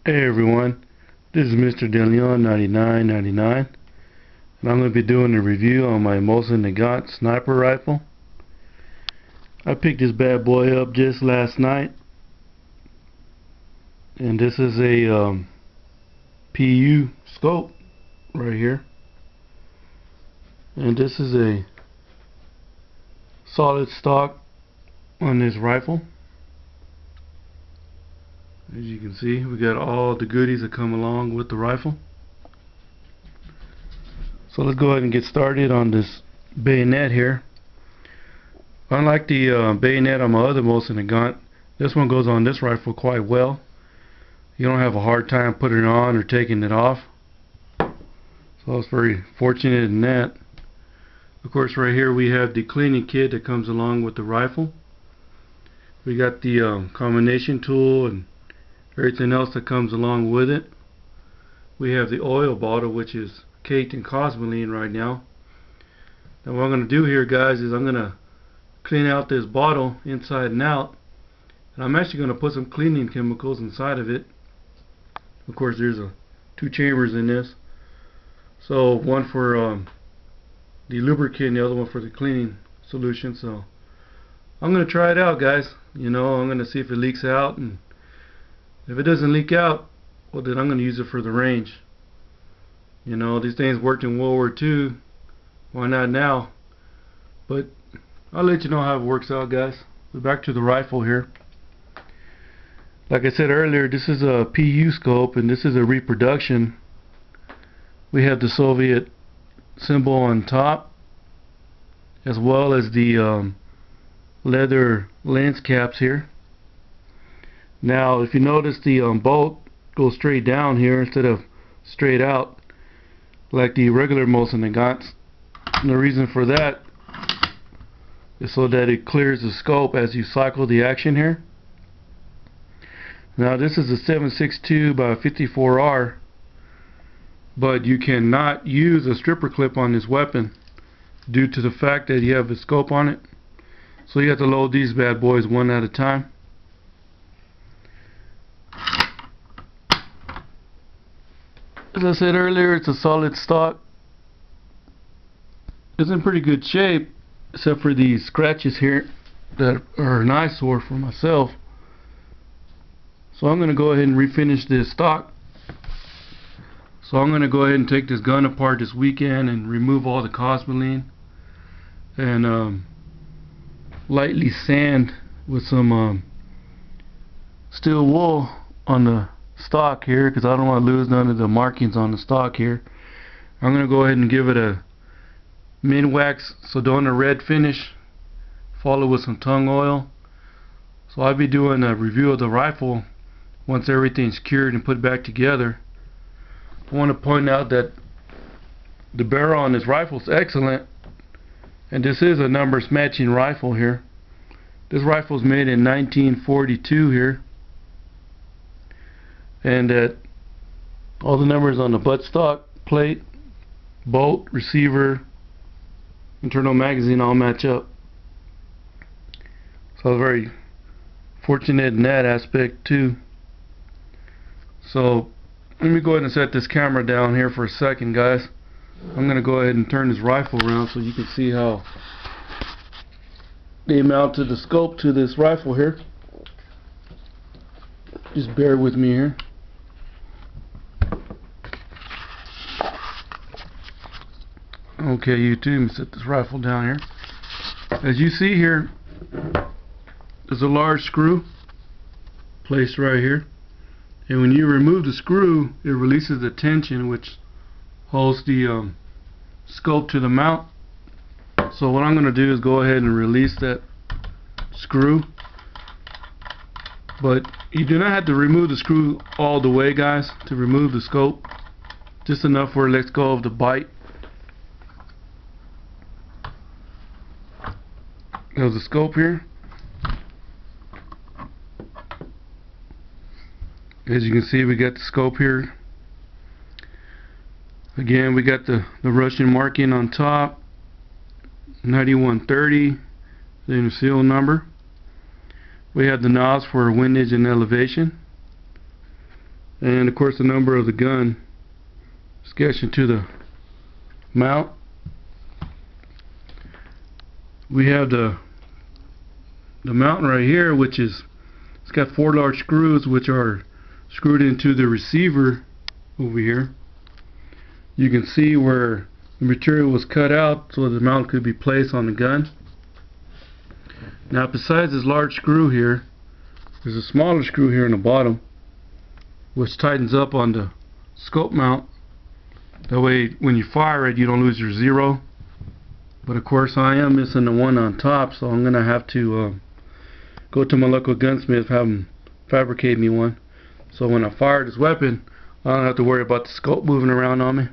Hey everyone, this is Mr. DeLeon 9999, and I'm going to be doing a review on my Mosin nagant sniper rifle. I picked this bad boy up just last night, and this is a PU scope right here, and this is a solid stock on this rifle. As you can see, we got all the goodies that come along with the rifle. So let's go ahead and get started on this bayonet here. Unlike the bayonet on my other Mosin nagant, this one goes on this rifle quite well. You don't have a hard time putting it on or taking it off. So I was very fortunate in that. Of course, right here we have the cleaning kit that comes along with the rifle. We got the combination tool and everything else that comes along with it. We have the oil bottle, which is caked in cosmoline right now. Now what I'm going to do here, guys, is I'm going to clean out this bottle inside and out, and I'm actually going to put some cleaning chemicals inside of it. Of course, there's two chambers in this, so one for the lubricant and the other one for the cleaning solution. So I'm going to try it out, guys. I'm going to see if it leaks out, and if it doesn't leak out, well, then I'm going to use it for the range. These things worked in World War II. Why not now? But I'll let you know how it works out, guys. So back to the rifle here. Like I said earlier, this is a PU scope, and this is a reproduction. We have the Soviet symbol on top, as well as the leather lens caps here. Now, if you notice, the bolt goes straight down here instead of straight out like the regular Mosin nagants. And the reason for that is so that it clears the scope as you cycle the action here. Now, this is a 7.62 by 54R, but you cannot use a stripper clip on this weapon due to the fact that you have a scope on it. So you have to load these bad boys one at a time. As I said earlier, it's a solid stock. It's in pretty good shape, except for these scratches here that are an eyesore for myself. So I'm going to go ahead and refinish this stock. So I'm going to go ahead and take this gun apart this weekend and remove all the cosmoline and lightly sand with some steel wool on the stock here, because I don't want to lose none of the markings on the stock here. I'm going to go ahead and give it a min wax Sedona red finish, followed with some tung oil. So I'll be doing a review of the rifle once everything's cured and put back together. I want to point out that the barrel on this rifle is excellent, and this is a numbers matching rifle here. This rifle is made in 1942 here, and that all the numbers on the buttstock plate, bolt, receiver, internal magazine all match up. So I was very fortunate in that aspect too. So let me go ahead and set this camera down here for a second, guys. I'm going to go ahead and turn this rifle around so you can see how they mounted the scope to this rifle here. Just bear with me here. Okay, YouTube, let me set this rifle down here. As you see here, there's a large screw placed right here, and when you remove the screw, it releases the tension which holds the scope to the mount. So what I'm going to do is go ahead and release that screw, but you do not have to remove the screw all the way, guys, to remove the scope. Just enough where it lets go of the bite. There's the scope here. As you can see, we got the scope here. Again, we got the Russian marking on top, 9130, the serial number. We have the knobs for windage and elevation. and of course the number of the gun sketched into the mount. We have the mountain right here, which is, it's got 4 large screws which are screwed into the receiver over here. You can see where the material was cut out so the mount could be placed on the gun. Now besides this large screw here, there's a smaller screw here in the bottom which tightens up on the scope mount. That way when you fire it you don't lose your zero. But of course I am missing the one on top, so I'm gonna have to go to my local gunsmith, have him fabricate me one, so when I fire this weapon I don't have to worry about the scope moving around on me.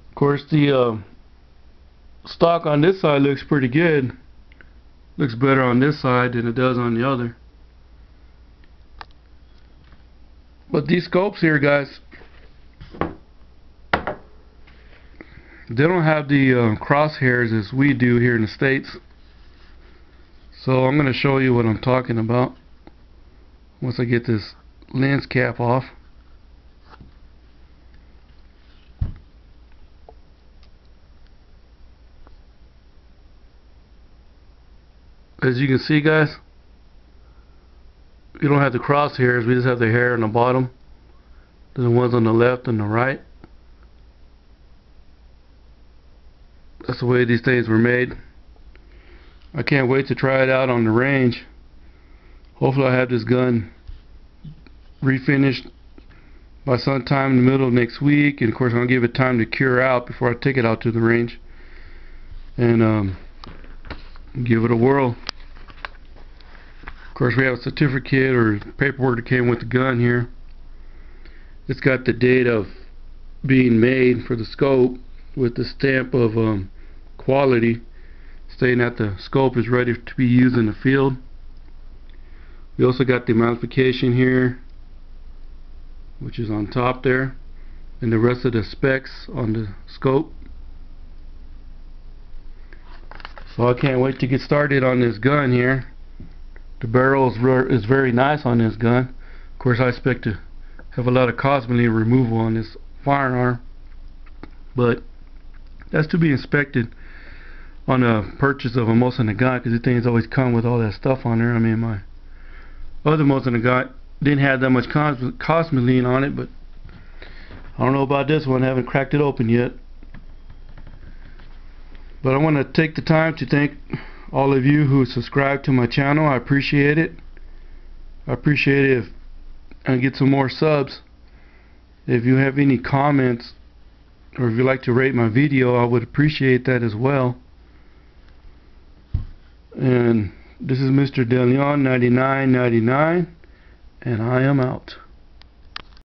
Of course the stock on this side looks pretty good. Looks better on this side than it does on the other. But these scopes here, guys, they don't have the crosshairs as we do here in the States. So I'm going to show you what I'm talking about once I get this lens cap off. As you can see, guys, you don't have the crosshairs, we just have the hair on the bottom. There's the ones on the left and the right. That's the way these things were made. I can't wait to try it out on the range. Hopefully I have this gun refinished by sometime in the middle of next week, and of course I'm going to give it time to cure out before I take it out to the range and give it a whirl. Of course we have a certificate or paperwork that came with the gun here. It's got the date of being made for the scope with the stamp of quality stating that the scope is ready to be used in the field. We also got the modification here, which is on top there, and the rest of the specs on the scope. So I can't wait to get started on this gun here. The barrel is very nice on this gun. Of course I expect to have a lot of cosmetic removal on this firearm, but that's to be inspected on a purchase of a Mosin nagant, because the things always come with all that stuff on there. I mean, my other Mosin nagant didn't have that much cosmeline on it, but I don't know about this one. I haven't cracked it open yet. But I want to take the time to thank all of you who subscribe to my channel. I appreciate it. I appreciate it if I get some more subs. If you have any comments or if you'd like to rate my video, I would appreciate that as well. And this is Mr. DeLeon 9999, and I am out.